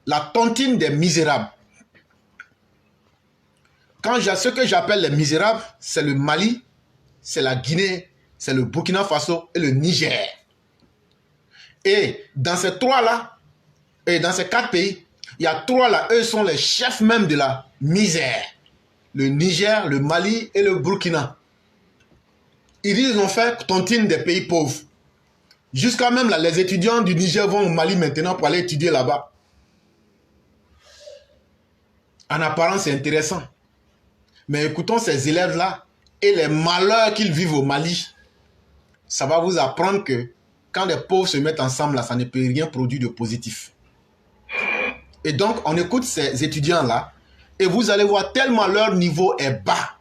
la tontine des misérables. Ce que j'appelle les misérables, c'est le Mali, c'est la Guinée, c'est le Burkina Faso et le Niger. Et dans ces trois-là, et dans ces quatre pays, il y a trois là, eux sont les chefs même de la misère. Le Niger, le Mali et le Burkina. Ils ont fait tontine des pays pauvres. Jusqu'à même là, les étudiants du Niger vont au Mali maintenant pour aller étudier là-bas. En apparence, c'est intéressant. Mais écoutons ces élèves-là et les malheurs qu'ils vivent au Mali. Ça va vous apprendre que quand les pauvres se mettent ensemble, là, ça ne peut rien produire de positif. Et donc, on écoute ces étudiants-là et vous allez voir tellement leur niveau est bas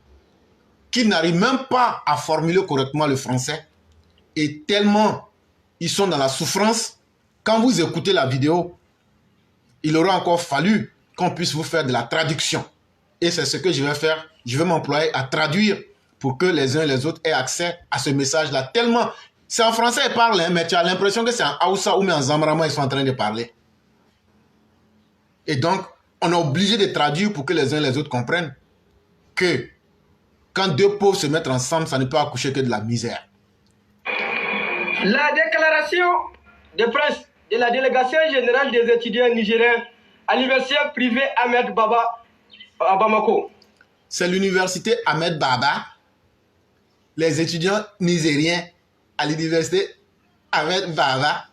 qu'ils n'arrivent même pas à formuler correctement le français. Et tellement ils sont dans la souffrance, quand vous écoutez la vidéo, il aura encore fallu qu'on puisse vous faire de la traduction. Et c'est ce que je vais faire. Je vais m'employer à traduire pour que les uns et les autres aient accès à ce message-là. Tellement, c'est en français ils parlent, hein, mais tu as l'impression que c'est en Hausa ou même en Zamrama ils sont en train de parler. Et donc, on est obligé de traduire pour que les uns et les autres comprennent que quand deux pauvres se mettent ensemble, ça ne peut accoucher que de la misère. La déclaration de presse de la délégation générale des étudiants nigériens à l'université privée Ahmed Baba à Bamako. C'est l'université Ahmed Baba, les étudiants nigériens à l'université Ahmed Baba,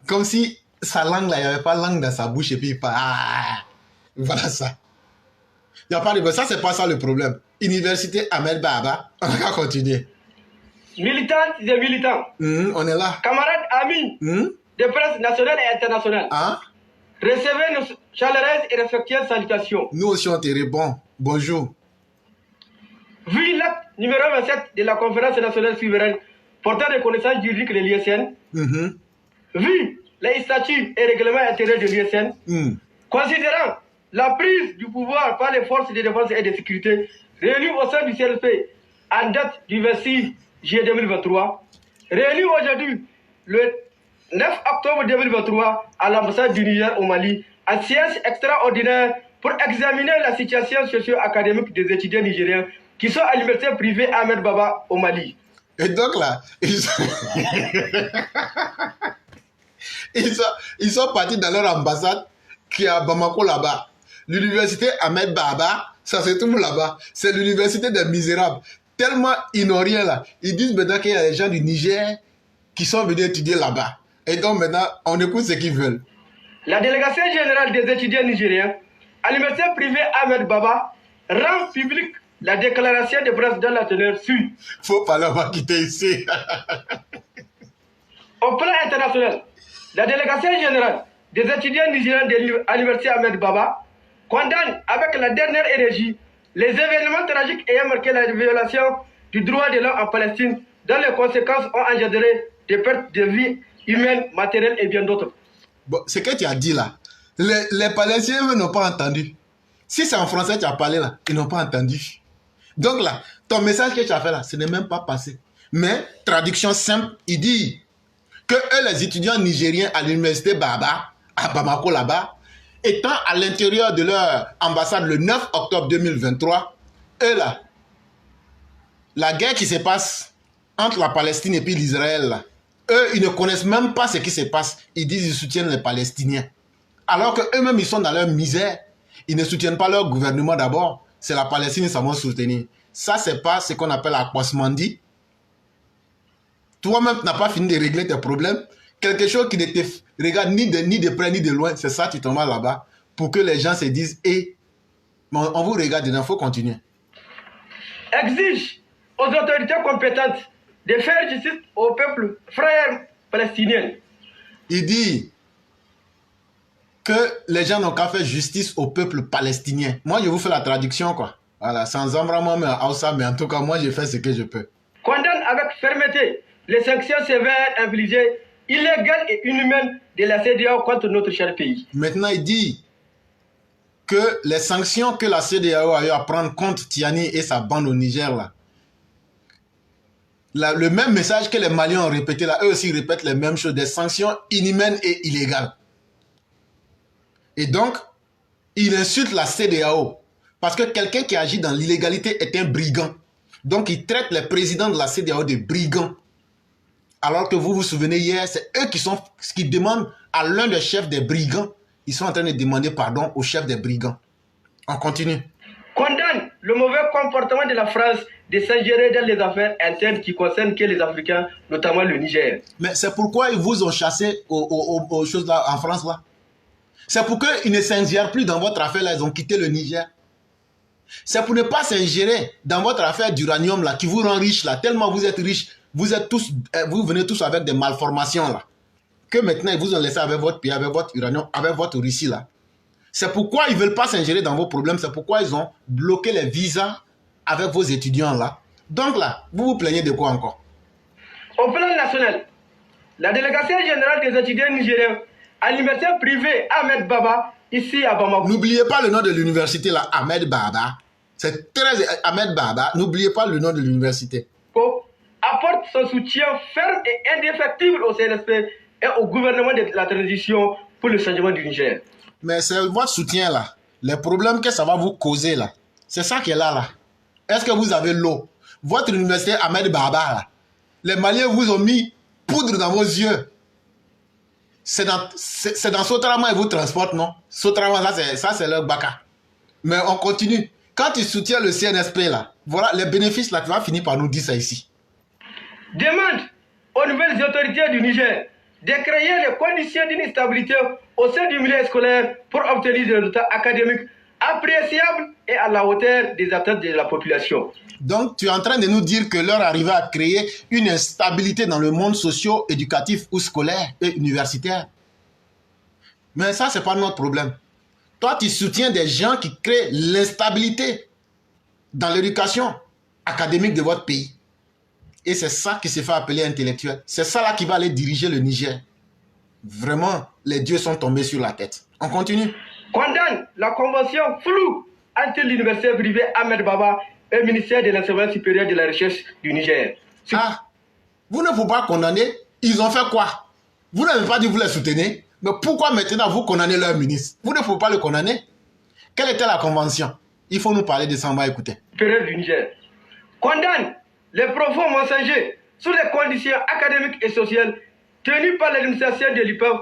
comme si sa langue là, il n'y avait pas de langue dans sa bouche et puis il parle. Ah, voilà ça. Il n'y a pas de... Ça, c'est pas ça le problème. Université Ahmed Baba, on va continuer. Militantes et militants. On est là. Camarades, amis de presse nationale et internationale. Hein? Recevez nos chaleureuses et respectueuses salutations. Nous aussi, on te répond. Bonjour. Vu l'acte numéro 27 de la conférence nationale souveraine portant reconnaissance juridique de l'ISN, vu les statuts et règlements intérieurs de l'ISN, considérant la prise du pouvoir par les forces de défense et de sécurité réunies au sein du CLP en date du 26 juillet 2023, réunies aujourd'hui le 9 octobre 2023 à l'ambassade du Niger au Mali, en séance extraordinaire pour examiner la situation socio-académique des étudiants nigériens qui sont à l'université privée Ahmed Baba au Mali. Et donc là, ils sont partis dans leur ambassade qui est à Bamako là-bas. L'université Ahmed Baba, ça se trouve là-bas. C'est l'université des misérables. Tellement ils n'ont rien là. Ils disent maintenant qu'il y a des gens du Niger qui sont venus étudier là-bas. Et donc maintenant, on écoute ce qu'ils veulent. La délégation générale des étudiants nigériens à l'université privée Ahmed Baba rend publique la déclaration de presse dans la teneur suit. Faut pas l'avoir quitté ici. Au plan international, la délégation générale des étudiants nigériens à l'université Ahmed Baba condamne avec la dernière énergie les événements tragiques ayant marqué la violation du droit de l'homme en Palestine, dont les conséquences ont engendré des pertes de vie humaines, matérielles et bien d'autres. Bon, ce que tu as dit là, les Palestiniens n'ont pas entendu. Si c'est en français que tu as parlé là, ils n'ont pas entendu. Donc là, ton message que tu as fait là, ce n'est même pas passé. Mais, traduction simple, il dit que eux, les étudiants nigériens à l'université Baba, à Bamako là-bas, étant à l'intérieur de leur ambassade le 9 octobre 2023, eux là, la guerre qui se passe entre la Palestine et puis l'Israël là, eux, ils ne connaissent même pas ce qui se passe. Ils disent qu'ils soutiennent les Palestiniens. Alors qu'eux-mêmes, ils sont dans leur misère. Ils ne soutiennent pas leur gouvernement d'abord. C'est la Palestine qui s'en soutenir. Ça, c'est pas ce qu'on appelle la Kwasmandi. Toi-même, tu n'as pas fini de régler tes problèmes. Quelque chose qui ne te regarde ni de près ni de loin. C'est ça, tu t'en vas là-bas. Pour que les gens se disent, hey, on vous regarde dedans, il faut continuer. Exige aux autorités compétentes de faire justice au peuple frère palestinien. Il dit que les gens n'ont qu'à faire justice au peuple palestinien. Moi, je vous fais la traduction, quoi. Voilà, sans embrasement, mais en Hausa, mais en tout cas, moi, je fais ce que je peux. Condamne avec fermeté les sanctions sévères infligées, illégales et inhumaines de la CEDEAO contre notre cher pays. Maintenant, il dit que les sanctions que la CEDEAO a eu à prendre contre Tiani et sa bande au Niger, là, le même message que les Maliens ont répété là, eux aussi répètent les mêmes choses, des sanctions inhumaines et illégales. Et donc, il insulte la CEDEAO. Parce que quelqu'un qui agit dans l'illégalité est un brigand. Donc, il traite les présidents de la CEDEAO de brigands. Alors que vous vous souvenez hier, c'est eux qui demandent à l'un des chefs des brigands. Ils sont en train de demander pardon au chef des brigands. On continue. Condamne le mauvais comportement de la France de s'ingérer dans les affaires internes qui concernent que les Africains, notamment le Niger. Mais c'est pourquoi ils vous ont chassé aux choses là en France là. C'est pour qu'ils ne s'ingèrent plus dans votre affaire là, ils ont quitté le Niger. C'est pour ne pas s'ingérer dans votre affaire d'uranium là, qui vous rend riche là, tellement vous êtes riche, vous venez tous avec des malformations là. Que maintenant ils vous ont laissé avec votre pays, avec votre uranium, avec votre Russie là. C'est pourquoi ils ne veulent pas s'ingérer dans vos problèmes, c'est pourquoi ils ont bloqué les visas avec vos étudiants là. Donc là, vous vous plaignez de quoi encore? Au plan national, la délégation générale des étudiants nigériens à l'université privée Ahmed Baba, ici à Bamako. N'oubliez pas le nom de l'université là, Ahmed Baba. C'est très Ahmed Baba. N'oubliez pas le nom de l'université. Apporte son soutien ferme et indéfectible au CNSP et au gouvernement de la transition pour le changement du Niger. Mais c'est votre soutien là, les problèmes que ça va vous causer là, c'est ça qui est là. Est-ce que vous avez l'eau? Votre université Ahmed Baba là, les Maliens vous ont mis poudre dans vos yeux. C'est dans Sotrama ils vous transportent, non? Sotrama, ça c'est leur baka. Mais on continue. Quand tu soutiens le CNSP là, voilà les bénéfices là, tu vas finir par nous dire ça ici. Demande aux nouvelles autorités du Niger de créer les conditions d'une stabilité au sein du milieu scolaire pour obtenir des résultats académiques appréciables et à la hauteur des attentes de la population. Donc, tu es en train de nous dire que leur arrivée à créer une instabilité dans le monde socio-éducatif ou scolaire et universitaire. Mais ça, ce n'est pas notre problème. Toi, tu soutiens des gens qui créent l'instabilité dans l'éducation académique de votre pays. Et c'est ça qui se fait appeler intellectuel. C'est ça là qui va aller diriger le Niger. Vraiment, les dieux sont tombés sur la tête. On continue. Condamne la convention floue entre l'université privée Ahmed Baba et le ministère de l'enseignement supérieur de la recherche du Niger. Ah, vous ne pouvez pas condamner. Ils ont fait quoi? Vous n'avez pas dit que vous les soutenez. Mais pourquoi maintenant vous condamnez leur ministre? Vous ne pouvez pas le condamner. Quelle était la convention? Il faut nous parler de ça, on va écouter. Supérieur du Niger condamne les propos mensongers sur les conditions académiques et sociales tenues par l'administration de l'IPEV,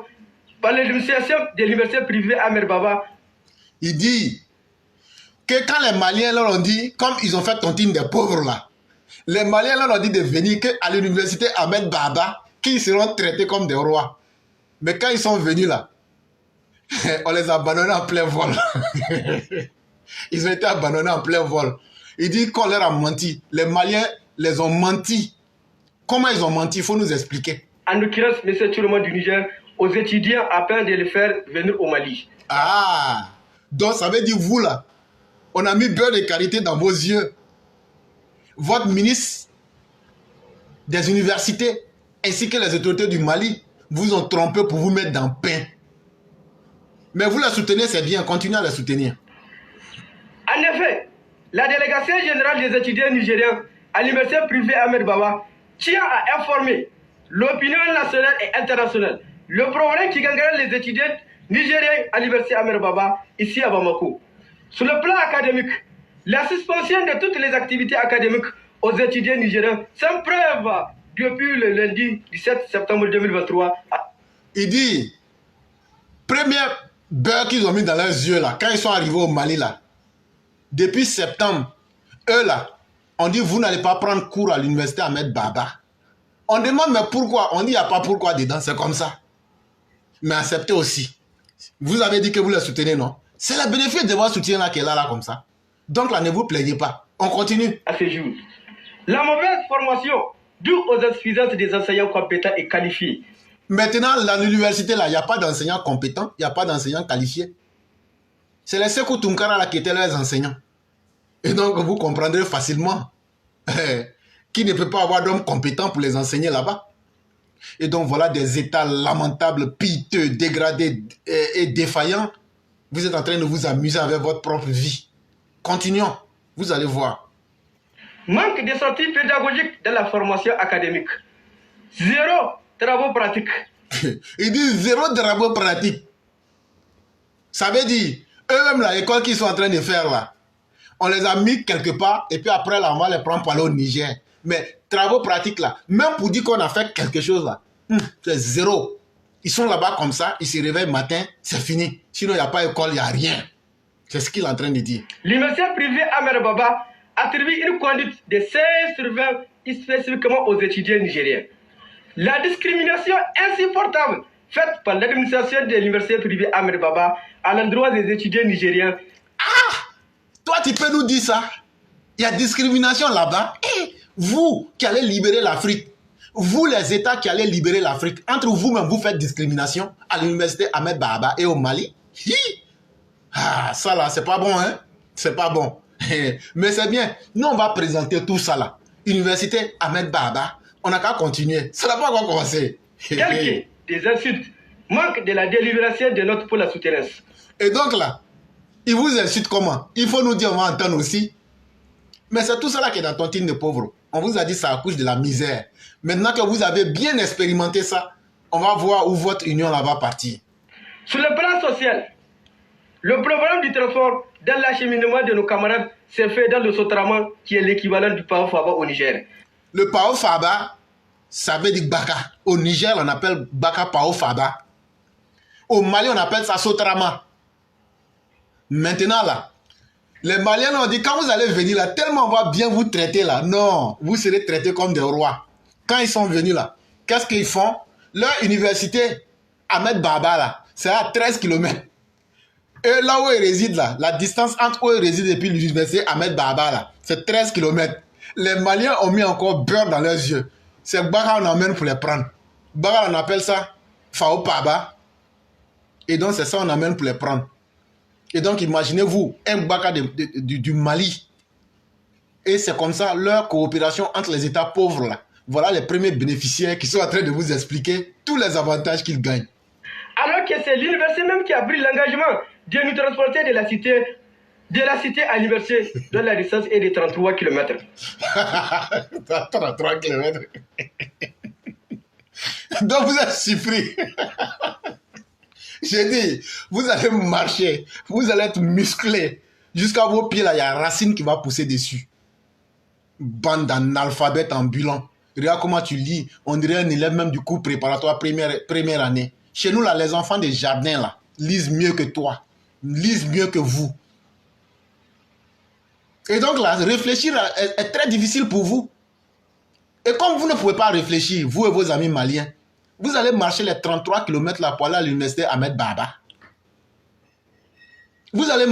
par l'administration de l'université privée Ahmed Baba. Il dit que quand les Maliens leur ont dit, comme ils ont fait tontine des pauvres là, les Maliens leur ont dit de venir qu'à l'université Ahmed Baba, qu'ils seront traités comme des rois. Mais quand ils sont venus là, on les a abandonnés en plein vol. Ils ont été abandonnés en plein vol. Il dit qu'on leur a menti. Les Maliens les ont menti. Comment ils ont menti? Il faut nous expliquer. En l'occurrence, M. Tchourouma du Niger, aux étudiants afin de les faire venir au Mali. Ah, donc ça veut dire vous là, on a mis beurre de karité dans vos yeux. Votre ministre des universités ainsi que les autorités du Mali vous ont trompé pour vous mettre dans le pain. Mais vous la soutenez, c'est bien, continuez à la soutenir. En effet, la délégation générale des étudiants nigériens à l'université privée Ahmed Baba tient à informer l'opinion nationale et internationale le problème qui gangrène les étudiants nigériens à l'université Ahmed Baba ici à Bamako. Sur le plan académique, la suspension de toutes les activités académiques aux étudiants nigériens sans preuve depuis le lundi 17 septembre 2023. Il dit, première beurre qu'ils ont mis dans leurs yeux là, quand ils sont arrivés au Mali là, depuis septembre, eux là, on dit vous n'allez pas prendre cours à l'université Ahmed Baba. On demande mais pourquoi? On dit il n'y a pas pourquoi dedans, c'est comme ça. Mais acceptez aussi. Vous avez dit que vous le soutenez, non? C'est le bénéfice de votre soutien là qui est là comme ça. Donc là, ne vous plaignez pas. On continue. À ce jour, la mauvaise formation due aux insuffisances des enseignants compétents et qualifiés. Maintenant, dans l'université là, il n'y a pas d'enseignants compétents, il n'y a pas d'enseignants qualifiés. C'est les Sékou Tunkara là qui étaient leurs enseignants. Et donc, vous comprendrez facilement qui ne peut pas avoir d'hommes compétents pour les enseigner là-bas. Et donc, voilà des états lamentables, piteux, dégradés et défaillants. Vous êtes en train de vous amuser avec votre propre vie. Continuons, vous allez voir. Manque de sorties pédagogiques dans la formation académique. Zéro travaux pratiques. Il dit zéro travaux pratiques. Ça veut dire, eux-mêmes, l'école qu'ils sont en train de faire là, on les a mis quelque part et puis après là, on va les prendre pour aller au Niger. Mais travaux pratiques là, même pour dire qu'on a fait quelque chose là, c'est zéro. Ils sont là-bas comme ça, ils se réveillent le matin, c'est fini. Sinon, il n'y a pas d'école, il n'y a rien. C'est ce qu'il est en train de dire. L'université privée Ahmed Baba attribue une conduite de 16 sur 20 spécifiquement aux étudiants nigériens. La discrimination insupportable faite par l'administration de l'université privée Ahmed Baba à l'endroit des étudiants nigériens. Ah! Toi, tu peux nous dire ça? Il y a discrimination là-bas. Et vous qui allez libérer l'Afrique, vous les États qui allez libérer l'Afrique, entre vous-même, vous faites discrimination à l'université Ahmed Baba et au Mali. Ah, ça là, c'est pas bon, hein? C'est pas bon. Mais c'est bien. Nous, on va présenter tout ça là. Université Ahmed Baba, on n'a qu'à continuer. Ça n'a pas encore commencé. Quelques des insultes manquent de la délibération de notre pôle à souterrain. Et donc là, ils vous insultent comment? Il faut nous dire, on va entendre aussi. Mais c'est tout cela qui est dans Tontine de pauvres. On vous a dit ça accouche de la misère. Maintenant que vous avez bien expérimenté ça, on va voir où votre union là va partir. Sur le plan social, le problème du transport dans l'acheminement de nos camarades s'est fait dans le Sotraman, qui est l'équivalent du Pao Faba au Niger. Le Pao Faba, ça veut dire Baka. Au Niger, on appelle Baka Pao Faba. Au Mali, on appelle ça Sotrama. Maintenant là, les Maliens ont dit, quand vous allez venir là, tellement on va bien vous traiter là. Non, vous serez traités comme des rois. Quand ils sont venus là, qu'est-ce qu'ils font? Leur université, Ahmed Baba là, c'est à 13 km. Et là où ils résident là, la distance entre où ils résident et puis l'université Ahmed Baba là, c'est 13 km. Les Maliens ont mis encore beurre dans leurs yeux. C'est Baka on emmène pour les prendre. Baka on appelle ça Fao Paba. Et donc c'est ça on amène pour les prendre. Et donc imaginez-vous, un Baka du Mali. Et c'est comme ça leur coopération entre les États pauvres là. Voilà les premiers bénéficiaires qui sont en train de vous expliquer tous les avantages qu'ils gagnent. Alors que c'est l'université même qui a pris l'engagement de nous transporter de la cité à l'université, dont la distance est de 33 km. 33 km. Donc vous êtes surpris. J'ai dit, vous allez marcher, vous allez être musclé. Jusqu'à vos pieds là, il y a Racine qui va pousser dessus. Bande d'analphabètes ambulants. Regarde comment tu lis. On dirait un élève même du cours préparatoire première année. Chez nous là, les enfants des jardins là, lisent mieux que toi. Lisent mieux que vous. Et donc là, réfléchir là, est très difficile pour vous. Et comme vous ne pouvez pas réfléchir, vous et vos amis maliens, vous allez marcher les 33 km là pour aller à l'université Ahmed Baba. Vous allez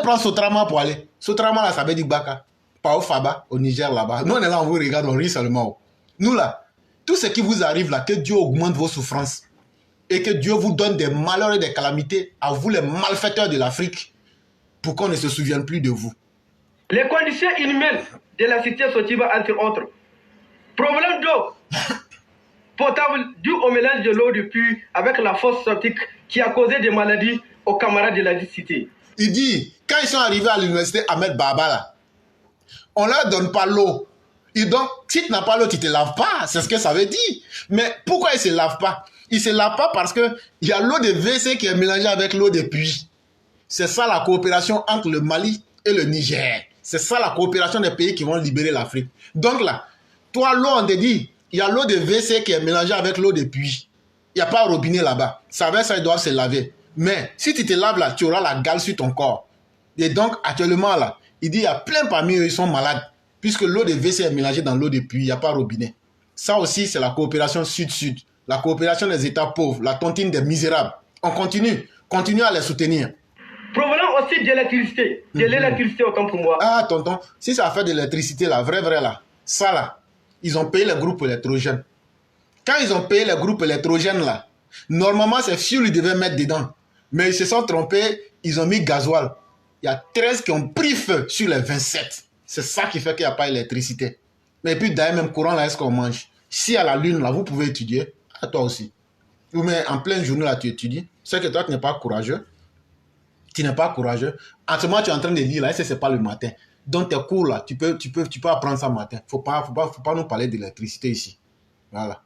prendre Sotrama pour aller. Sotrama là, ça veut dire Baka. Pas au Faba, au Niger là-bas. Nous on est là, on vous regarde, on rit seulement. Nous là, tout ce qui vous arrive là, que Dieu augmente vos souffrances. Et que Dieu vous donne des malheurs et des calamités à vous les malfaiteurs de l'Afrique pour qu'on ne se souvienne plus de vous. Les conditions inhumaines de la cité Sotiba, entre autres. Problème d'eau potable dû au mélange de l'eau de puits avec la fosse septique qui a causé des maladies aux camarades de la cité. Il dit, quand ils sont arrivés à l'université Ahmed Baba là, on leur donne pas l'eau. Et donc, si tu n'as pas l'eau, tu ne te laves pas. C'est ce que ça veut dire. Mais pourquoi ils ne se lavent pas? Ils ne se lavent pas parce qu'il y a l'eau de WC qui est mélangée avec l'eau des puits. C'est ça la coopération entre le Mali et le Niger. C'est ça la coopération des pays qui vont libérer l'Afrique. Donc là, toi, l'eau, on te dit, il y a l'eau de WC qui est mélangée avec l'eau des puits. Il n'y a pas de robinet là-bas. Ça veut dire qu'ils doivent se laver. Mais si tu te laves là, tu auras la gale sur ton corps. Et donc, actuellement là, il dit, il y a plein parmi eux, ils sont malades. Puisque l'eau de WC est mélangée dans l'eau de puits, il n'y a pas de robinet. Ça aussi, c'est la coopération sud-sud. La coopération des États pauvres, la tontine des misérables. On continue. Continue à les soutenir. Provenant aussi de l'électricité. De l'électricité autant pour moi. Ah, tonton, si ça fait de l'électricité là, vrai là, ça là, ils ont payé les groupes électrogènes. Quand ils ont payé les groupes électrogènes là, normalement c'est fuel ils devaient mettre dedans. Mais ils se sont trompés, ils ont mis gasoil. Il y a 13 qui ont pris feu sur les 27. C'est ça qui fait qu'il n'y a pas d'électricité. Mais puis d'ailleurs, même courant, là, est-ce qu'on mange? Si à la lune, là, vous pouvez étudier, à toi aussi. Mais en pleine journée, là, tu étudies. C'est que toi, tu n'es pas courageux. Tu n'es pas courageux. En ce moment, tu es en train de lire, là, et c'est pas le matin. Donc, tes cours, là, tu peux apprendre ça le matin. Faut pas nous parler d'électricité ici. Voilà.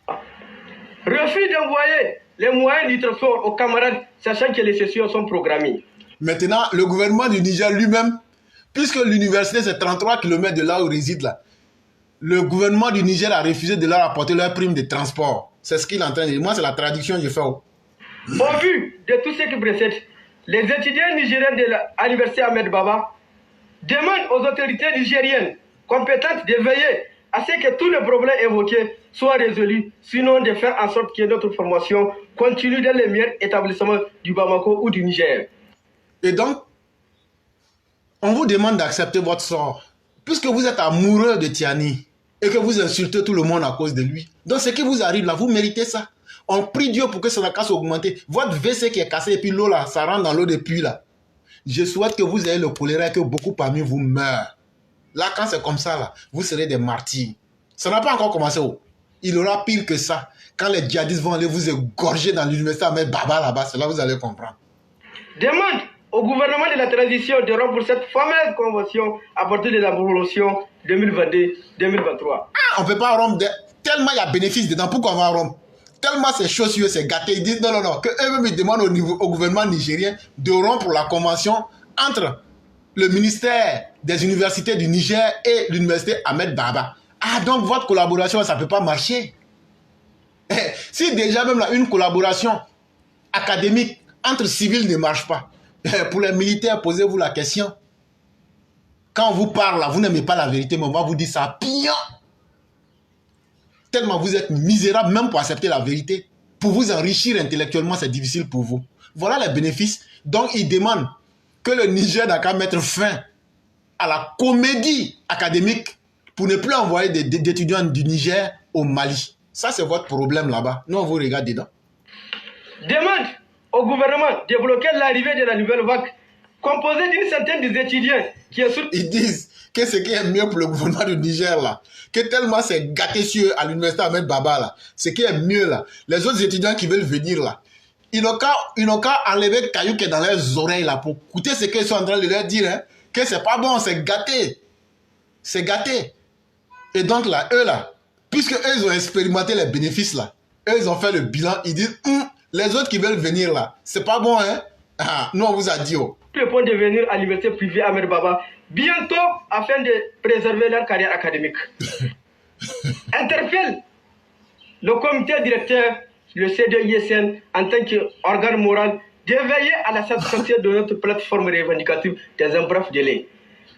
Refus d'envoyer les moyens du transport aux camarades, sachant que les sessions sont programmées. Maintenant, le gouvernement du Niger lui-même, puisque l'université c'est 33 km de là où réside là, le gouvernement du Niger a refusé de leur apporter leur prime de transport. C'est ce qu'il est en train de dire. Moi, c'est la traduction que je fais. Au vu de tout ce qui précède, les étudiants nigériens de l'université Ahmed Baba demandent aux autorités nigériennes compétentes de veiller à ce que tous les problèmes évoqués soient résolus, sinon de faire en sorte que notre formation continue dans les meilleurs établissements du Bamako ou du Niger. Et donc, on vous demande d'accepter votre sort. Puisque vous êtes amoureux de Tiani et que vous insultez tout le monde à cause de lui. Donc ce qui vous arrive là, vous méritez ça. On prie Dieu pour que ça casse augmenter. Votre WC qui est cassé et puis l'eau là, ça rentre dans l'eau de puits là. Je souhaite que vous ayez le choléra et que beaucoup parmi vous meurent. Là, quand c'est comme ça là, vous serez des martyrs. Ça n'a pas encore commencé. Il aura pire que ça. Quand les djihadistes vont aller vous égorger dans l'université Ahmed Baba là-bas, c'est là que vous allez comprendre. Demande au gouvernement de la transition de rompre cette fameuse convention à partir de la révolution 2022-2023. On ne peut pas rompre, tellement il y a bénéfice dedans, pourquoi on va rompre? Tellement c'est chaussures, c'est gâté, ils disent non, que eux-mêmes ils demandent au gouvernement nigérien de rompre la convention entre le ministère des universités du Niger et l'université Ahmed Baba. Ah, donc votre collaboration, ça ne peut pas marcher. Si déjà même là, une collaboration académique entre civils ne marche pas, pour les militaires, posez-vous la question. Quand on vous parle, là, vous n'aimez pas la vérité, mais on va vous dire ça bien. Tellement vous êtes misérable, même pour accepter la vérité. Pour vous enrichir intellectuellement, c'est difficile pour vous. Voilà les bénéfices. Donc, ils demandent que le Niger n'a qu'à mettre fin à la comédie académique pour ne plus envoyer d'étudiants du Niger au Mali. Ça, c'est votre problème là-bas. Nous, on vous regarde dedans. Demande au gouvernement de bloquer l'arrivée de la nouvelle vague composée d'une centaine d'étudiants qui est sur... Ils disent que ce qui est mieux pour le gouvernement du Niger là, que tellement c'est gâté sur à l'université Ahmed Baba là, ce qui est mieux là, les autres étudiants qui veulent venir là, ils n'ont qu'à enlever le caillou qui est dans leurs oreilles là pour écouter ce qu'ils sont en train de leur dire, hein, que c'est pas bon, c'est gâté. C'est gâté. Et donc là, eux là, puisque eux ils ont expérimenté les bénéfices là, eux ils ont fait le bilan, ils disent les autres qui veulent venir là, c'est pas bon, hein? Ah, nous on vous a dit le point de venir à l'université privée Ahmed Baba bientôt afin de préserver leur carrière académique. Interpelle le comité directeur, le CDISN, en tant qu'organe moral, de veiller à la satisfaction de notre plateforme revendicative dans un bref délai.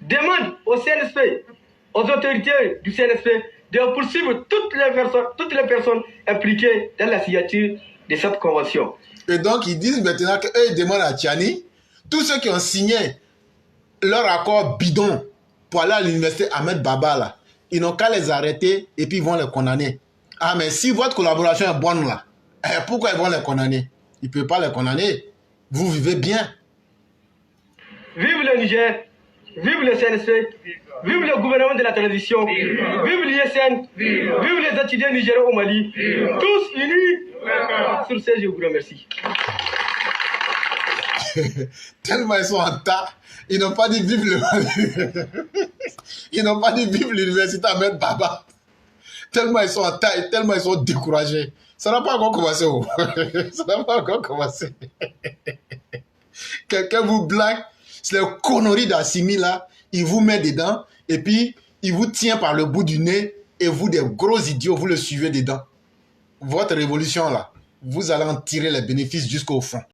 Demande au CNSP, aux autorités du CNSP, de poursuivre toutes les personnes impliquées dans la signature de cette convention. Et donc, ils disent maintenant qu'eux, ils demandent à Tiani, tous ceux qui ont signé leur accord bidon pour aller à l'université Ahmed Baba, là, ils n'ont qu'à les arrêter et puis ils vont les condamner. Ah, mais si votre collaboration est bonne, là, pourquoi ils vont les condamner? Ils ne peuvent pas les condamner. Vous vivez bien. Vive le Niger, vive le CNSP, vive le gouvernement de la transition, vive l'ISN, vive les étudiants nigériens au Mali, tous unis. Sur ce, je vous remercie. Tellement ils sont en tas, ils n'ont pas dit vive le Mali. Ils n'ont pas dit vive l'université Ahmed Baba. Tellement ils sont en tas et tellement ils sont découragés. Ça n'a pas encore commencé. Ça n'a pas encore commencé. Quelqu'un vous blague, c'est les conneries d'Assimi là, il vous met dedans et puis il vous tient par le bout du nez et vous, des gros idiots, vous le suivez dedans. Votre révolution là, vous allez en tirer les bénéfices jusqu'au fond.